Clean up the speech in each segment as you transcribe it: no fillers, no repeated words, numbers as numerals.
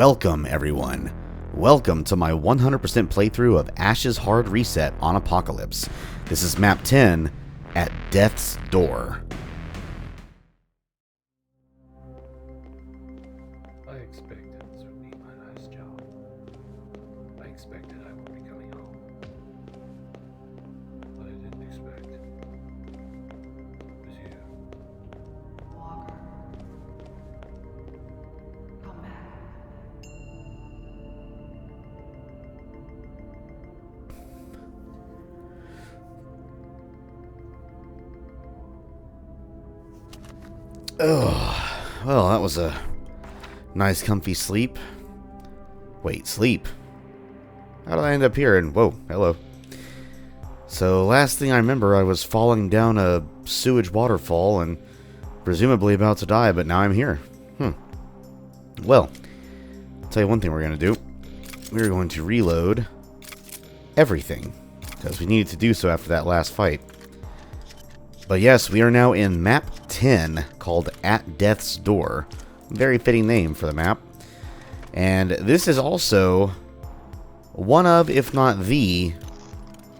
Welcome, everyone. Welcome to my 100% playthrough of Ash's Hard Reset on Apocalypse. This is map 10 at Death's Door. I expected this would be my last job. I expected I would be coming home. What I didn't expect was you. Walker. Come back. Oh, well, that was a nice comfy sleep. Wait, sleep? How did I end up here? And whoa, hello. So last thing I remember, I was falling down a sewage waterfall and presumably about to die, but now I'm here. Well, I'll tell you one thing we're going to do. We're going to reload everything, because we needed to do so after that last fight. But yes, we are now in map 10, called At Death's Door. Very fitting name for the map. And this is also one of, if not the,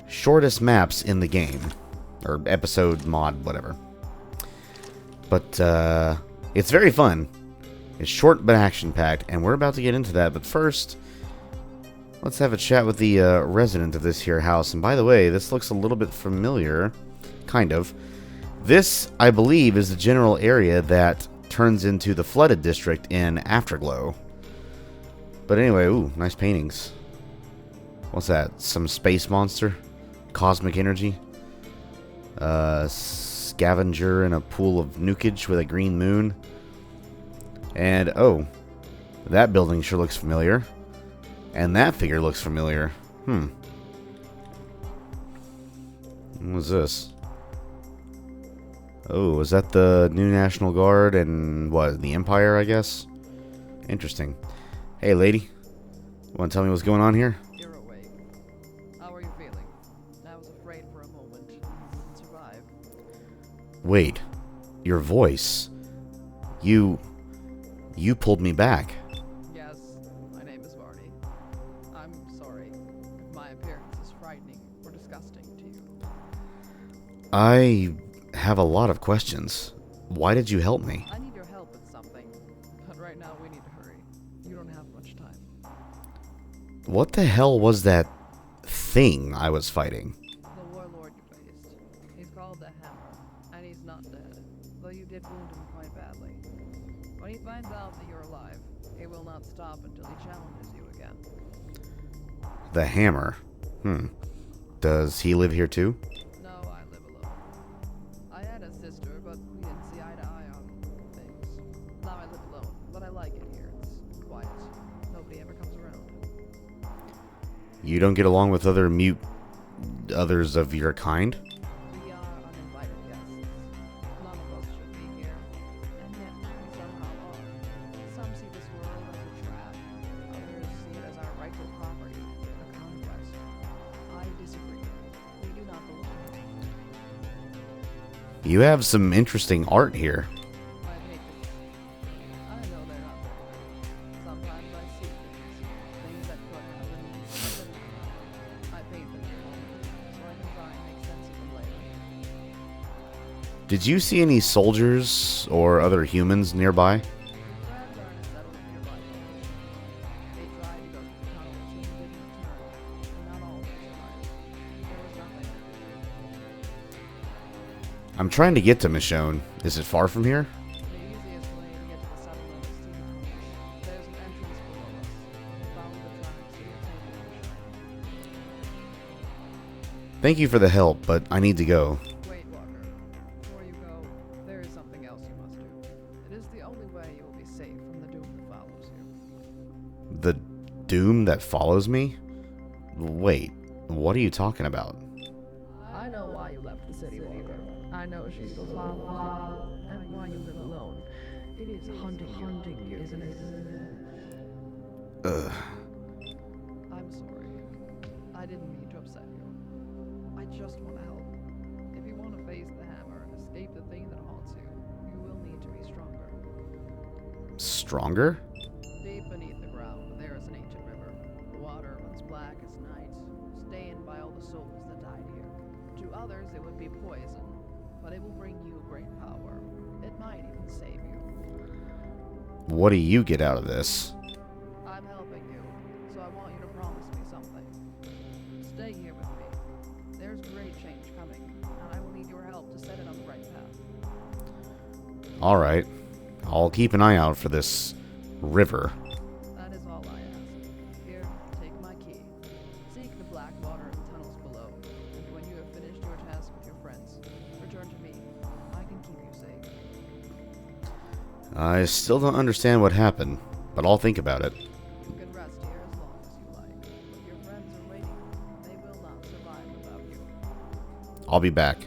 shortest maps in the game. Or episode, mod, whatever. But, it's very fun. It's short but action-packed, and we're about to get into that. But first, let's have a chat with the resident of this here house. And by the way, this looks a little bit familiar. Kind of. This, I believe, is the general area that turns into the flooded district in Afterglow. But anyway, ooh, nice paintings. What's that? Some space monster? Cosmic energy? Scavenger in a pool of nukage with a green moon. And, oh, that building sure looks familiar. And that figure looks familiar. What was this? Oh, is that the new National Guard and, what, the Empire, I guess? Interesting. Hey, lady. Want to tell me what's going on here? You're awake. How are you feeling? I was afraid for a moment you wouldn't survive. Wait. Your voice. You pulled me back. Yes, my name is Varni. I'm sorry if my appearance is frightening or disgusting to you. I have a lot of questions. Why did you help me? I need your help with something, but right now we need to hurry. You don't have much time. What the hell was that thing I was fighting? The warlord you faced. He's called the Hammer, and he's not dead, though you did wound him quite badly. When he finds out that you're alive, he will not stop until he challenges you again. The Hammer. Does he live here too? No, I live alone. I had a sister, but we didn't see eye to eye on things. Now I live alone, but I like it here. It's quiet. Nobody ever comes around. You don't get along with others of your kind? We are uninvited guests. None of us should be here. And yet, we somehow are. Some see this world as a trap. Others see it as our rightful property, a conquest. I disagree. We do not belong. You have some interesting art here. I hate this. I know they're not perfect. Sometimes I see things that could happen, but I paint them in moment, so I can try and make sense of them later. Did you see any soldiers or other humans nearby? The crabs are in a settled nearby village. They tried to go through the tunnels and didn't return, and not all of them survived. There was nothing. I'm trying to get to Michonne. Is it far from here? The easiest way to get to the settlement is through the tunnels. There's an entrance below us. Follow the tracks to your table on Shine. Thank you for the help, but I need to go. Wait, Walker. Before you go, there is something else you must do. It is the only way you will be safe from the doom that follows you. The doom that follows me? Wait, what are you talking about? I know why you left the city, Walker. I know she's so far and why you live alone. It is hunting you, isn't it? Ugh. I'm sorry. I didn't mean to upset you. I just want to help. If you want to face the Hammer and escape the thing that haunts you, you will need to be stronger. Stronger? Deep beneath the ground, but it will bring you great power. It might even save you. What do you get out of this? I'm helping you, so I want you to promise me something. Stay here with me. There's great change coming, and I will need your help to set it on the right path. Alright. I'll keep an eye out for this river. That is all I ask. Here, take my key. Seek the black water in the tunnels below, and when you have finished your task with your friends, return to me. I can keep you safe. I still don't understand what happened, but I'll think about it. You can rest here as long as you like, but your friends are waiting. They will not survive without you. I'll be back.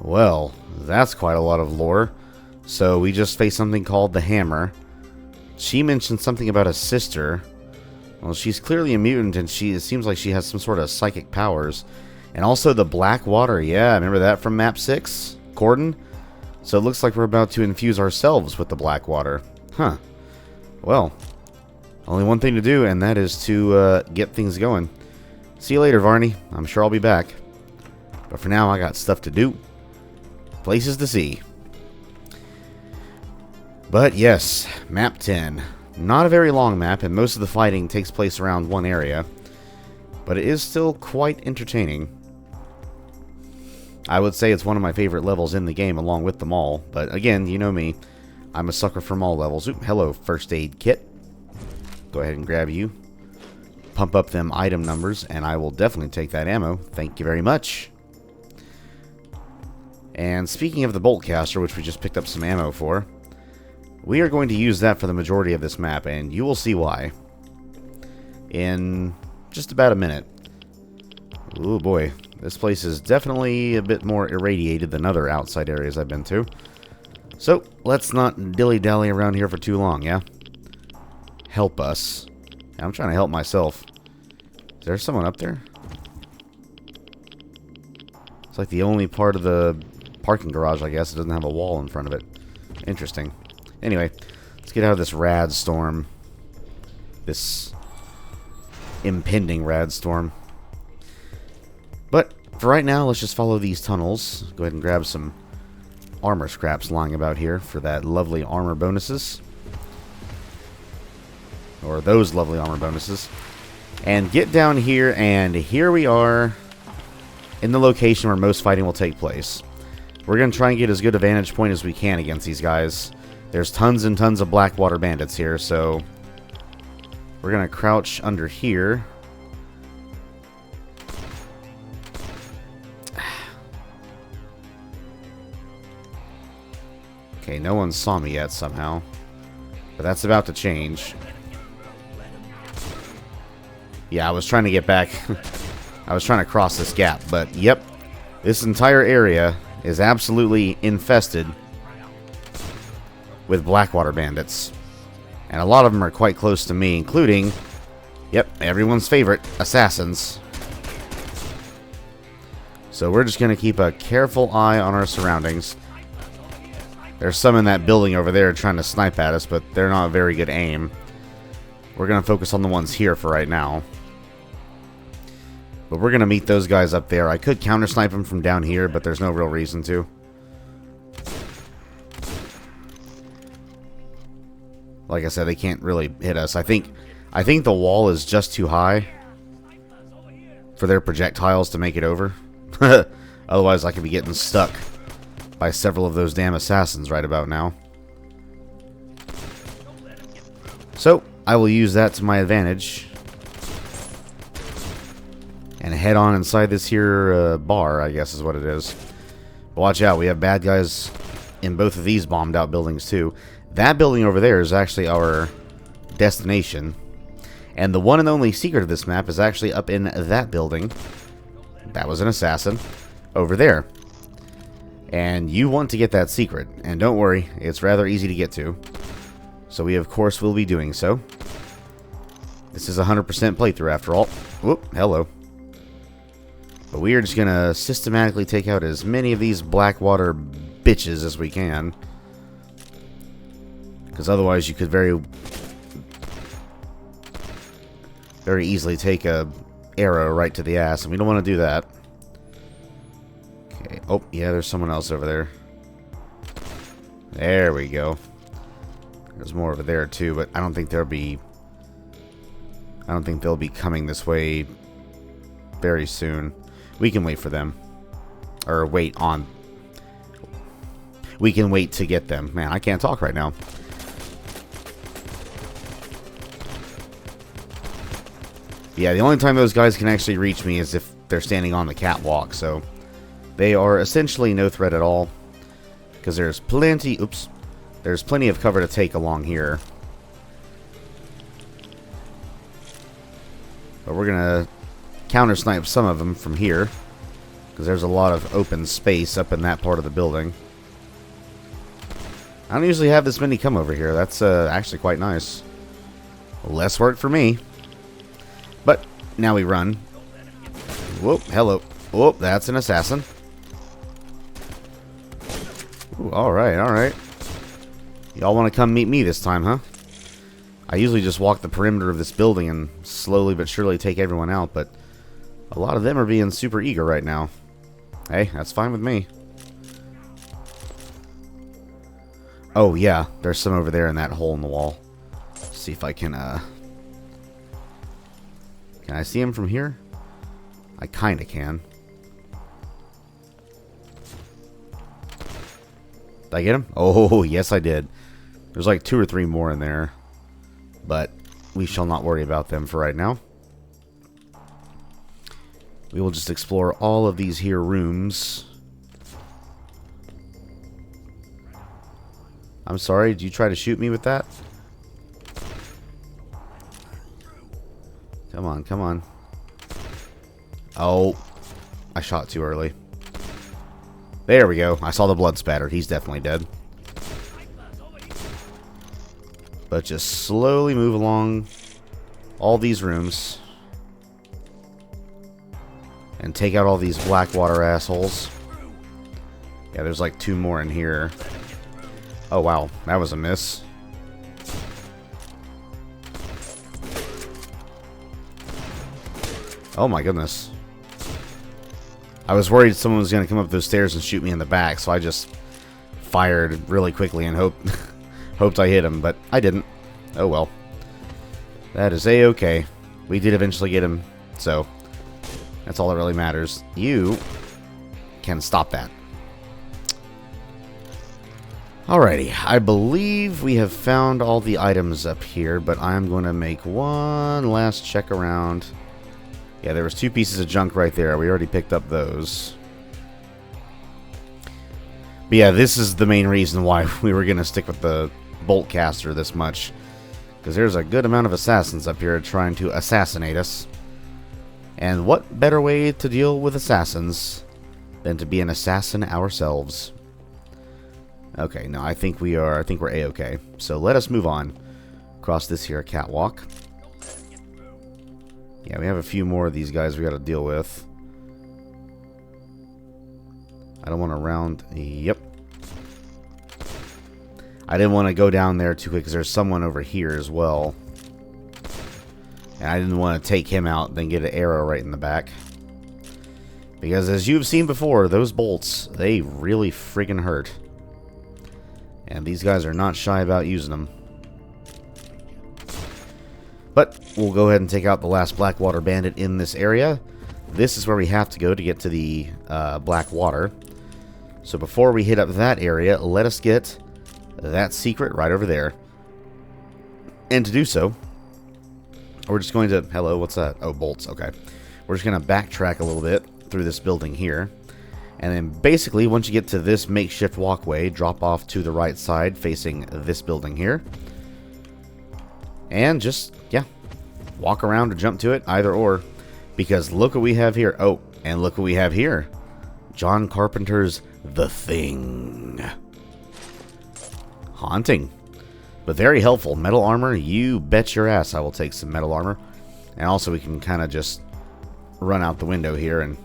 Well, that's quite a lot of lore. So we just faced something called the Hammer. She mentioned something about a sister. Well, she's clearly a mutant, and it seems like she has some sort of psychic powers. And also the Black Water. Yeah, remember that from Map 6? Corden? So it looks like we're about to infuse ourselves with the Black Water. Huh. Well, only one thing to do, and that is to get things going. See you later, Varni. I'm sure I'll be back. But for now, I got stuff to do. Places to see. But yes, Map 10. Not a very long map, and most of the fighting takes place around one area. But it is still quite entertaining. I would say it's one of my favorite levels in the game, along with them all. But again, you know me. I'm a sucker for all levels. Oop, hello, first aid kit. Go ahead and grab you. Pump up them item numbers, and I will definitely take that ammo. Thank you very much. And speaking of the bolt caster, which we just picked up some ammo for, we are going to use that for the majority of this map, and you will see why in just about a minute. Oh boy, this place is definitely a bit more irradiated than other outside areas I've been to. So, let's not dilly-dally around here for too long, yeah? Help us. I'm trying to help myself. Is there someone up there? It's like the only part of the parking garage, I guess, that doesn't have a wall in front of it. Interesting. Anyway, let's get out of this rad storm. This impending rad storm. But for right now, let's just follow these tunnels. Go ahead and grab some armor scraps lying about here for that lovely armor bonuses. Or those lovely armor bonuses. And get down here, and here we are in the location where most fighting will take place. We're going to try and get as good a vantage point as we can against these guys. There's tons and tons of Blackwater bandits here, so we're going to crouch under here. Okay, no one saw me yet somehow, but that's about to change. Yeah, I was trying to get back. I was trying to cross this gap, but yep, this entire area is absolutely infested with Blackwater bandits. And a lot of them are quite close to me, including, yep, everyone's favorite, assassins. So we're just going to keep a careful eye on our surroundings. There's some in that building over there trying to snipe at us, but they're not a very good aim. We're going to focus on the ones here for right now. But we're going to meet those guys up there. I could counter-snipe them from down here, but there's no real reason to. Like I said, they can't really hit us. I think the wall is just too high for their projectiles to make it over. Otherwise, I could be getting stuck by several of those damn assassins right about now. So, I will use that to my advantage. And head on inside this here bar, I guess is what it is. But watch out, we have bad guys in both of these bombed out buildings too. That building over there is actually our destination. And the one and only secret of this map is actually up in that building. That was an assassin over there. And you want to get that secret. And don't worry, it's rather easy to get to. So we, of course, will be doing so. This is a 100% playthrough after all. Whoop, hello. But we are just going to systematically take out as many of these Blackwater bitches as we can. Because otherwise you could very easily take a arrow right to the ass. And we don't want to do that. Okay, Oh, yeah, there's someone else over there. There we go. There's more over there too, but I don't think they'll be coming this way very soon. We can wait for them. Or wait on. We can wait to get them. Man, I can't talk right now. Yeah, the only time those guys can actually reach me is if they're standing on the catwalk, so they are essentially no threat at all. Because there's plenty of cover to take along here. But we're gonna counter snipe some of them from here, because there's a lot of open space up in that part of the building. I don't usually have this many come over here. That's actually quite nice. Less work for me. But now we run. Whoop, hello. Whoop, that's an assassin. Ooh, alright, alright. Y'all want to come meet me this time, huh? I usually just walk the perimeter of this building and slowly but surely take everyone out, but a lot of them are being super eager right now. Hey, that's fine with me. Oh, yeah, there's some over there in that hole in the wall. Let's see if I can, Can I see him from here? I kinda can. Did I get him? Oh, yes I did. There's like 2 or 3 more in there. But we shall not worry about them for right now. We will just explore all of these here rooms. I'm sorry, did you try to shoot me with that? Come on, come on. Oh, I shot too early. There we go. I saw the blood spatter. He's definitely dead. But just slowly move along all these rooms. And take out all these Blackwater assholes. Yeah, there's like 2 more in here. Oh, wow. That was a miss. Oh, my goodness. I was worried someone was going to come up those stairs and shoot me in the back, so I just fired really quickly and hoped I hit him, but I didn't. Oh, well. That is a-okay. We did eventually get him, so that's all that really matters. You can stop that. Alrighty, I believe we have found all the items up here, but I'm going to make one last check around. Yeah, there was 2 pieces of junk right there. We already picked up those. But yeah, this is the main reason why we were going to stick with the bolt caster this much. Because there's a good amount of assassins up here trying to assassinate us. And what better way to deal with assassins than to be an assassin ourselves? Okay, no, I think we're a-okay. So let us move on across this here catwalk. Yeah, we have a few more of these guys we got to deal with. I don't want to round... Yep. I didn't want to go down there too quick because there's someone over here as well. And I didn't want to take him out, then get an arrow right in the back. Because as you've seen before, those bolts, they really friggin' hurt. And these guys are not shy about using them. But we'll go ahead and take out the last Blackwater bandit in this area. This is where we have to go to get to the Blackwater. So before we hit up that area, let us get that secret right over there. And to do so, we're just going to... Hello, what's that? Oh, bolts, okay. We're just going to backtrack a little bit through this building here. And then basically, once you get to this makeshift walkway, drop off to the right side facing this building here. And just, yeah, walk around or jump to it, either or. Because look what we have here. Oh, and look what we have here. John Carpenter's The Thing. Haunting. But very helpful. Metal armor, you bet your ass I will take some metal armor. And also we can kind of just run out the window here and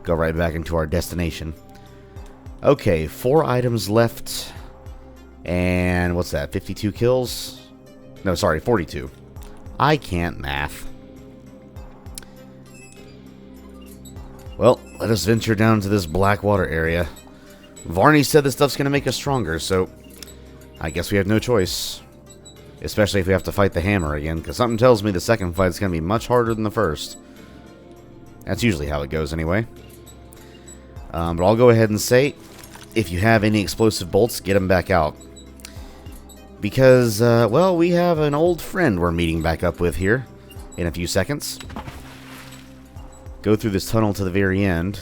go right back into our destination. Okay, 4 items left. And what's that, 52 kills? No, sorry, 42. I can't math. Well, let us venture down to this black water area. Varni said this stuff's going to make us stronger, so I guess we have no choice. Especially if we have to fight the hammer again, because something tells me the second fight's going to be much harder than the first. That's usually how it goes anyway. But I'll go ahead and say, if you have any explosive bolts, get them back out. Because, well, we have an old friend we're meeting back up with here in a few seconds. Go through this tunnel to the very end.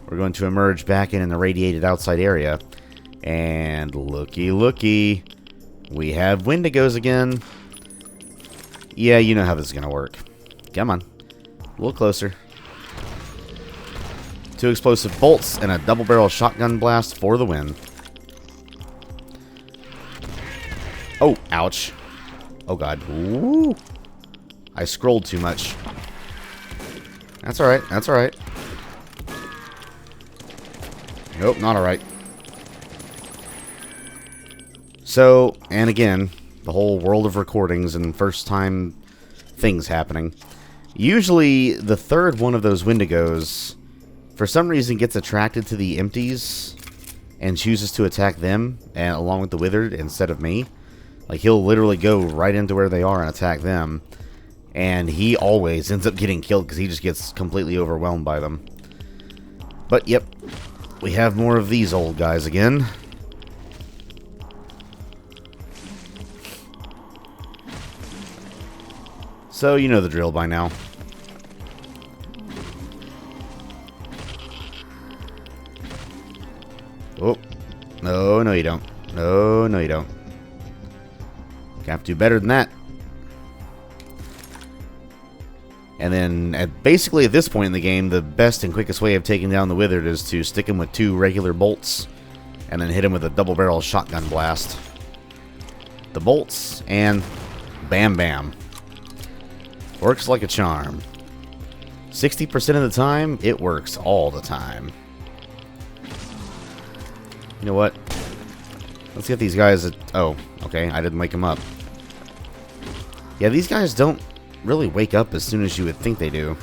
We're going to emerge back in the radiated outside area. And looky, looky. We have Wendigos again. Yeah, you know how this is going to work. Come on. A little closer. 2 explosive bolts and a double-barrel shotgun blast for the win. Oh, ouch. Oh, God. Ooh. I scrolled too much. That's alright. That's alright. Nope, not alright. So, and again, the whole world of recordings and first-time things happening. Usually, the third one of those Wendigos, for some reason, gets attracted to the empties and chooses to attack them, and along with the withered, instead of me. Like, he'll literally go right into where they are and attack them. And he always ends up getting killed because he just gets completely overwhelmed by them. But, yep, we have more of these old guys again. So, you know the drill by now. Oh. No, no you don't. No, no you don't. You have to do better than that. And then, basically at this point in the game, the best and quickest way of taking down the Withered is to stick him with 2 regular bolts, and then hit him with a double-barrel shotgun blast. The bolts, and bam bam. Works like a charm. 60% of the time, it works all the time. You know what? Let's get these guys... Oh, okay, I didn't wake them up. Yeah, these guys don't really wake up as soon as you would think they do.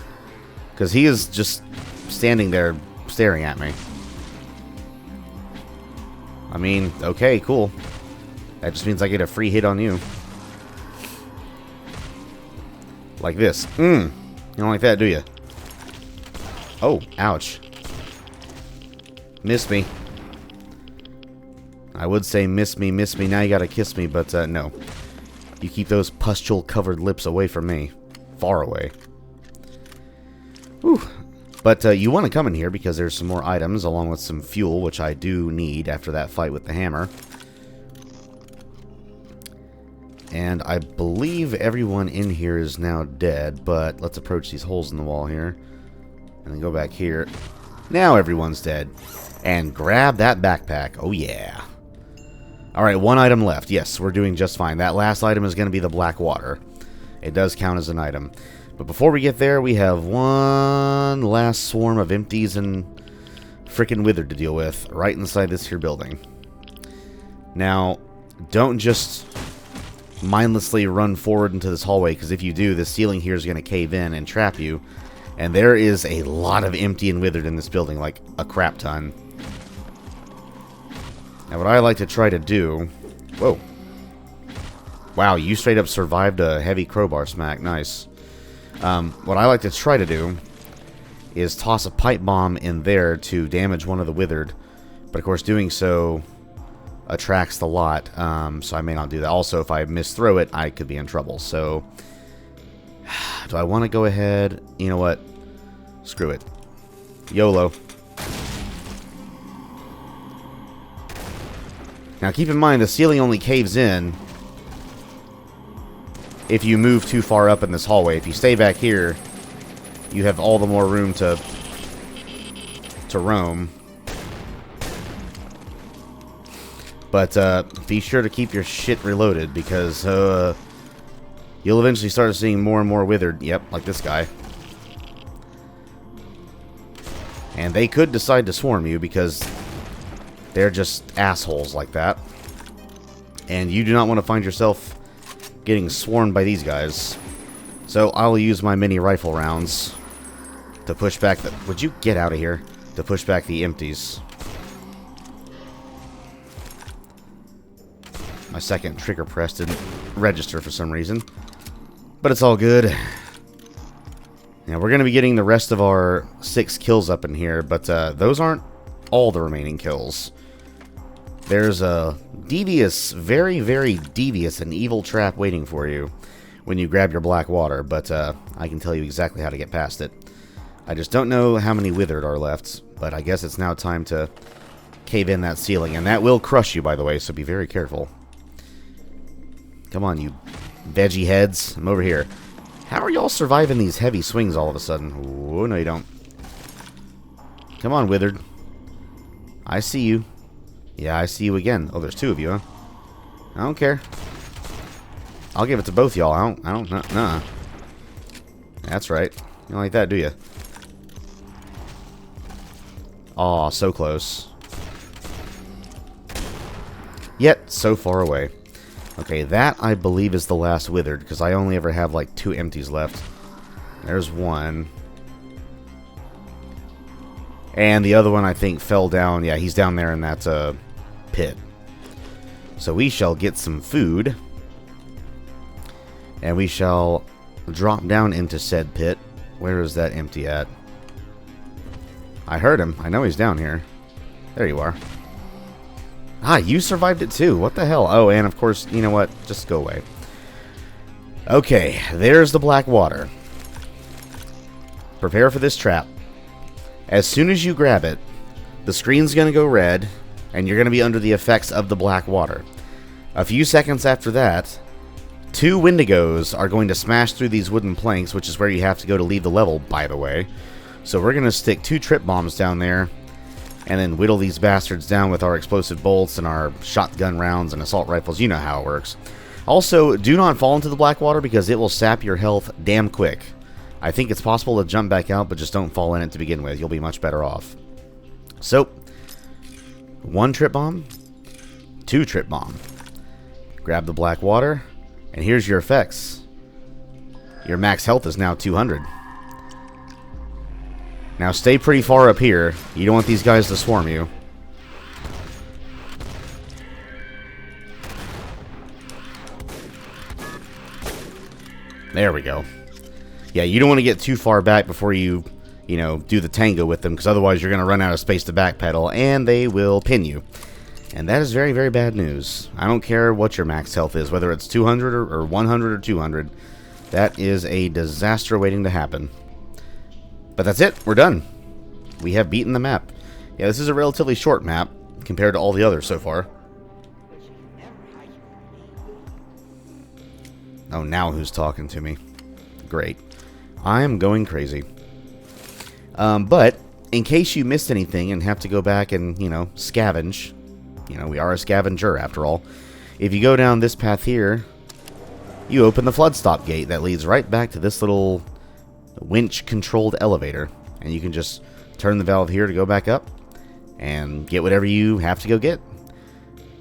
Because he is just standing there staring at me. I mean, okay, cool. That just means I get a free hit on you. Like this. You don't like that, do you? Oh, ouch. Missed me. I would say miss me, now you gotta kiss me, but no. You keep those pustule-covered lips away from me. Far away. Whew. But you want to come in here because there's some more items along with some fuel, which I do need after that fight with the hammer. And I believe everyone in here is now dead, but let's approach these holes in the wall here. And then go back here. Now everyone's dead. And grab that backpack. Oh yeah. Alright, 1 item left. Yes, we're doing just fine. That last item is going to be the black water. It does count as an item. But before we get there, we have one last swarm of empties and frickin' withered to deal with right inside this here building. Now, don't just mindlessly run forward into this hallway, because if you do, the ceiling here is going to cave in and trap you. And there is a lot of empty and withered in this building, like a crap ton. Now, what I like to try to do... Whoa. Wow, you straight up survived a heavy crowbar smack. Nice. What I like to try to do is toss a pipe bomb in there to damage one of the withered. But, of course, doing so attracts the lot, so I may not do that. Also, if I misthrow it, I could be in trouble. So, do I want to go ahead? You know what? Screw it. YOLO. Now, keep in mind, the ceiling only caves in if you move too far up in this hallway. If you stay back here, you have all the more room to roam. But be sure to keep your shit reloaded, because you'll eventually start seeing more and more withered. Yep, like this guy. And they could decide to swarm you, because they're just assholes like that. And you do not want to find yourself getting swarmed by these guys. So I'll use my mini rifle rounds to push back the... Would you get out of here? To push back the empties. My second trigger press didn't register for some reason. But it's all good. Now, we're going to be getting the rest of our 6 kills up in here, but those aren't all the remaining kills. There's a devious, very, very devious and evil trap waiting for you when you grab your black water, but I can tell you exactly how to get past it. I just don't know how many withered are left, but I guess it's now time to cave in that ceiling, and that will crush you, by the way, so be very careful. Come on, you veggie heads. I'm over here. How are y'all surviving these heavy swings all of a sudden? Oh, no you don't. Come on, withered. I see you. Yeah, I see you again. Oh, there's 2 of you, huh? I don't care. I'll give it to both y'all. I don't, nah. That's right. You don't like that, do you? Aw, so close. Yet, so far away. Okay, that, I believe, is the last withered, because I only ever have, like, 2 empties left. There's 1. And the other one, I think, fell down. Yeah, he's down there in that, pit. So we shall get some food. And we shall drop down into said pit. Where is that empty at? I heard him. I know he's down here. There you are. Ah, you survived it too. What the hell? Oh, and of course, you know what? Just go away. Okay, there's the black water. Prepare for this trap. As soon as you grab it, the screen's going to go red, and you're going to be under the effects of the black water. A few seconds after that, 2 Wendigos are going to smash through these wooden planks, which is where you have to go to leave the level, by the way. So we're going to stick 2 trip bombs down there, and then whittle these bastards down with our explosive bolts and our shotgun rounds and assault rifles. You know how it works. Also, do not fall into the black water because it will sap your health damn quick. I think it's possible to jump back out, but just don't fall in it to begin with. You'll be much better off. So, 1 trip bomb, 2 trip bomb. Grab the black water, and here's your effects. Your max health is now 200. Now stay pretty far up here. You don't want these guys to swarm you. There we go. Yeah, you don't want to get too far back before you know, do the tango with them, because otherwise you're going to run out of space to backpedal, and they will pin you. And that is very, very bad news. I don't care what your max health is, whether it's 200 or 100 or 200. That is a disaster waiting to happen. But that's it. We're done. We have beaten the map. Yeah, this is a relatively short map compared to all the others so far. Oh, now who's talking to me? Great. I am going crazy. But in case you missed anything and have to go back and, you know, scavenge. You know, we are a scavenger after all. If you go down this path here, you open the flood stop gate that leads right back to this little winch-controlled elevator, and you can just turn the valve here to go back up and get whatever you have to go get.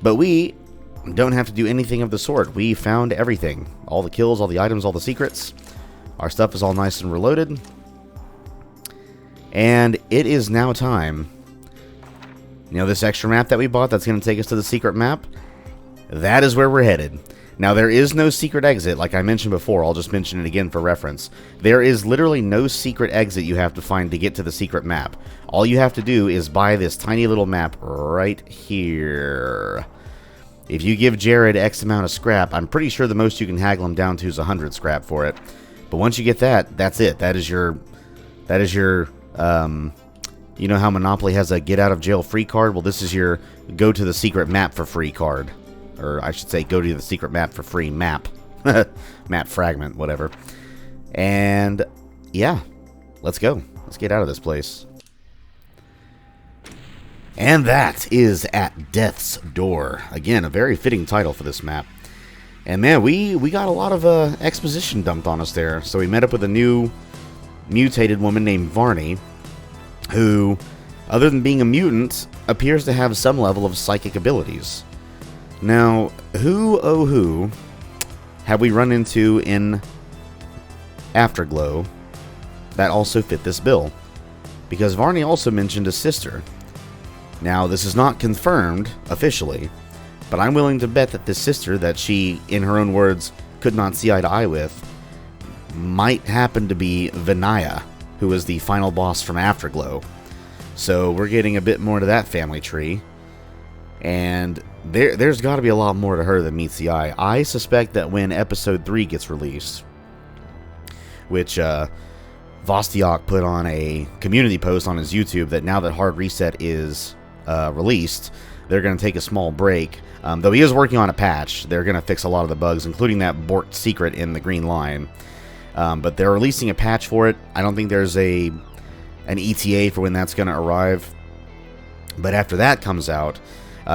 But we don't have to do anything of the sort. We found everything. All the kills, all the items, all the secrets. Our stuff is all nice and reloaded. And it is now time. You know, this extra map that we bought that's going to take us to the secret map? That is where we're headed. Now, there is no secret exit, like I mentioned before. I'll just mention it again for reference. There is literally no secret exit you have to find to get to the secret map. All you have to do is buy this tiny little map right here. If you give Jared X amount of scrap, I'm pretty sure the most you can haggle him down to is 100 scrap for it. But once you get that, that's it. That is your, you know how Monopoly has a get out of jail free card? Well, this is your go to the secret map for free card. Or I should say, go to the secret map for free map. Map fragment, whatever. And, yeah. Let's go. Let's get out of this place. And that is At Death's Door. Again, a very fitting title for this map. And, man, we got a lot of exposition dumped on us there. So we met up with a new mutated woman named Varni, who, other than being a mutant, appears to have some level of psychic abilities. Now, who have we run into in Afterglow that also fit this bill. Because Varni also mentioned a sister. Now, this is not confirmed officially, but I'm willing to bet that this sister that she, in her own words, could not see eye to eye with, might happen to be Vinaya, who was the final boss from Afterglow. So we're getting a bit more to that family tree. And there's got to be a lot more to her than meets the eye. I suspect that when Episode 3 gets released, which Vostiak put on a community post on his YouTube, that now that Hard Reset is released, they're going to take a small break. Though he is working on a patch, they're going to fix a lot of the bugs, including that Bort secret in the green line. But they're releasing a patch for it. I don't think there's an ETA for when that's going to arrive. But after that comes out,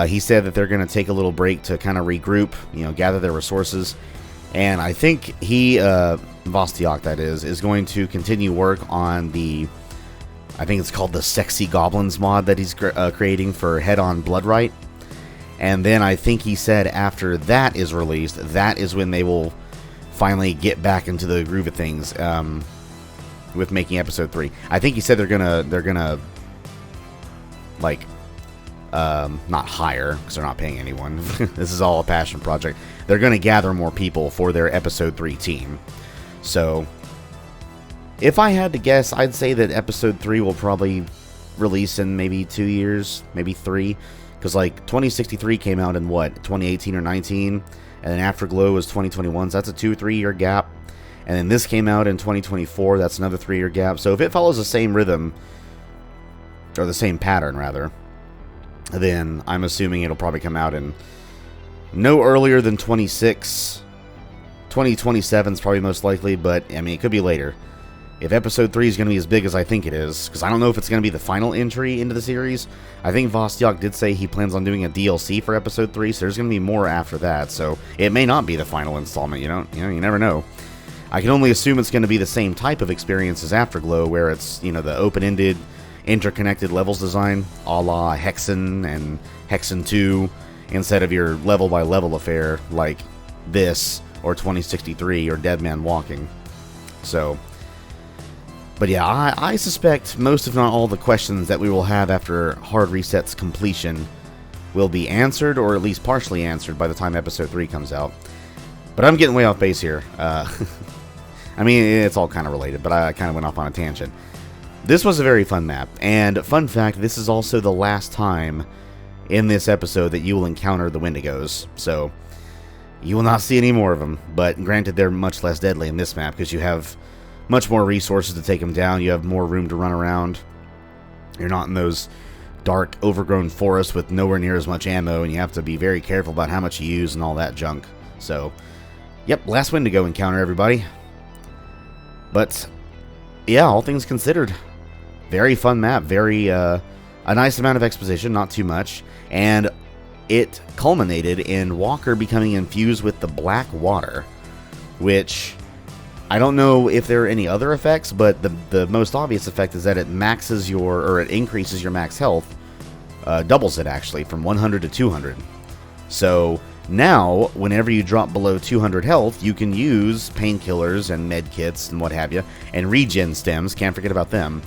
he said that they're going to take a little break to kind of regroup, gather their resources. And I think he, Vostiak that is going to continue work on I think it's called the Sexy Goblins mod that he's creating for Head-On Bloodright. And then I think he said after that is released, that is when they will finally get back into the groove of things with making Episode 3. I think he said they're gonna like not hire, because they're not paying anyone. This is all a passion project. They're gonna gather more people for their Episode 3 team. So if I had to guess, I'd say that Episode 3 will probably release in maybe 2 years, maybe 3. Because, like, 2063 came out in, what, 2018 or 19? And then Afterglow was 2021, so that's a 2-3 year gap. And then this came out in 2024, that's another 3-year gap. So if it follows the same rhythm, or the same pattern, rather, then I'm assuming it'll probably come out in no earlier than 26. 2027 is probably most likely, but, I mean, it could be later. If Episode 3 is going to be as big as I think it is, because I don't know if it's going to be the final entry into the series. I think Vostiak did say he plans on doing a DLC for Episode 3, so there's going to be more after that. So it may not be the final installment, you never know. I can only assume it's going to be the same type of experience as Afterglow, where it's, the open-ended, interconnected levels design, a la Hexen and Hexen 2, instead of your level-by-level affair like this, or 2063, or Dead Man Walking. So, but yeah, I suspect most, if not all, the questions that we will have after Hard Reset's completion will be answered, or at least partially answered, by the time Episode 3 comes out. But I'm getting way off base here. I mean, it's all kind of related, but I kind of went off on a tangent. This was a very fun map, and fun fact, this is also the last time in this episode that you will encounter the Wendigos, so you will not see any more of them. But granted, they're much less deadly in this map, because you have much more resources to take them down. You have more room to run around. You're not in those dark, overgrown forests with nowhere near as much ammo, and you have to be very careful about how much you use and all that junk. So, yep, last Wendigo encounter, everybody. But, yeah, all things considered, very fun map. Very, a nice amount of exposition, not too much. And it culminated in Walker becoming infused with the black water, which I don't know if there are any other effects, but the most obvious effect is that it maxes it increases your max health, doubles it actually, from 100 to 200. So now, whenever you drop below 200 health, you can use painkillers and med kits and what have you, and regen stems, can't forget about them,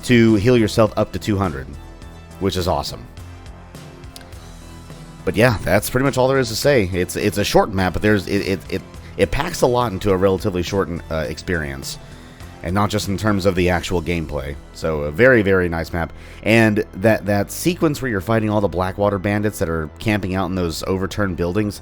to heal yourself up to 200, which is awesome. But yeah, that's pretty much all there is to say. It's a short map, but it packs a lot into a relatively short experience, and not just in terms of the actual gameplay. So a very, very nice map. And that sequence where you're fighting all the Blackwater bandits that are camping out in those overturned buildings,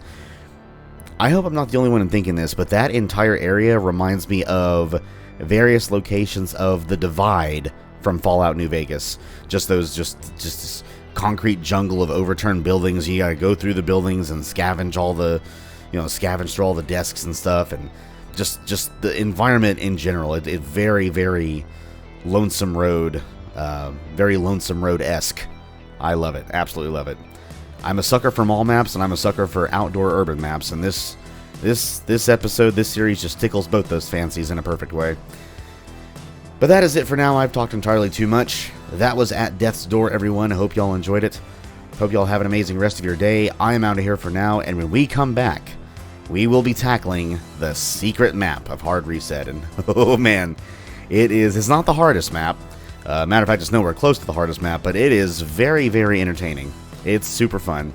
I hope I'm not the only one in thinking this, but that entire area reminds me of various locations of the Divide from Fallout New Vegas. Just this concrete jungle of overturned buildings. You gotta go through the buildings and scavenge all the, scavenge through all the desks and stuff, and just the environment in general. It very, very Lonesome Road, very Lonesome Road-esque. I love it, absolutely love it. I'm a sucker for mall maps, and I'm a sucker for outdoor urban maps, and this episode, this series just tickles both those fancies in a perfect way. But that is it for now. I've talked entirely too much. That was At Death's Door, everyone. I hope y'all enjoyed it. Hope y'all have an amazing rest of your day. I am out of here for now, and when we come back, we will be tackling the secret map of Hard Reset. And oh man, It's not the hardest map. Matter of fact, it's nowhere close to the hardest map, but it is very, very entertaining. It's super fun,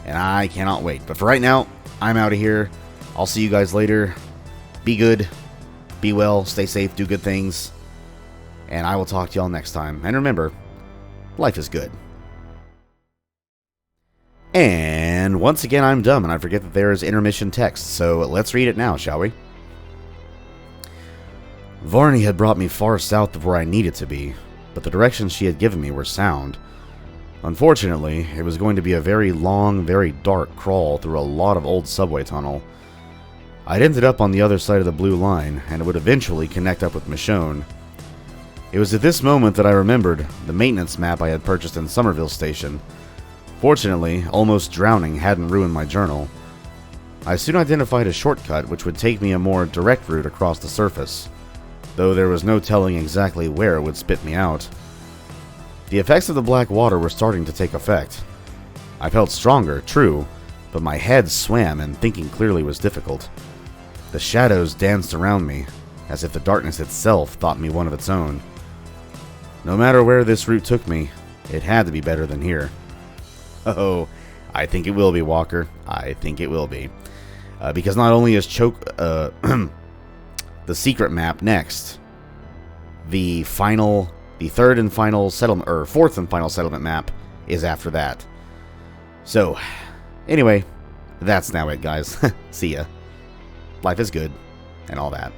and I cannot wait. But for right now, I'm out of here. I'll see you guys later. Be good, be well, stay safe, do good things, and I will talk to y'all next time. And remember, life is good. And once again, I'm dumb, and I forget that there is intermission text, so let's read it now, shall we? Varni had brought me far south of where I needed to be, but the directions she had given me were sound. Unfortunately, it was going to be a very long, very dark crawl through a lot of old subway tunnel. I'd ended up on the other side of the blue line, and it would eventually connect up with Michonne. It was at this moment that I remembered the maintenance map I had purchased in Somerville Station. Fortunately, almost drowning hadn't ruined my journal. I soon identified a shortcut which would take me a more direct route across the surface, though there was no telling exactly where it would spit me out. The effects of the black water were starting to take effect. I felt stronger, true, but my head swam and thinking clearly was difficult. The shadows danced around me, as if the darkness itself thought me one of its own. No matter where this route took me, it had to be better than here. Oh, I think it will be, Walker. I think it will be. Because not only is the secret map next, the third and final settlement, or fourth and final settlement map is after that. So, anyway, that's now it, guys. See ya. Life is good, and all that.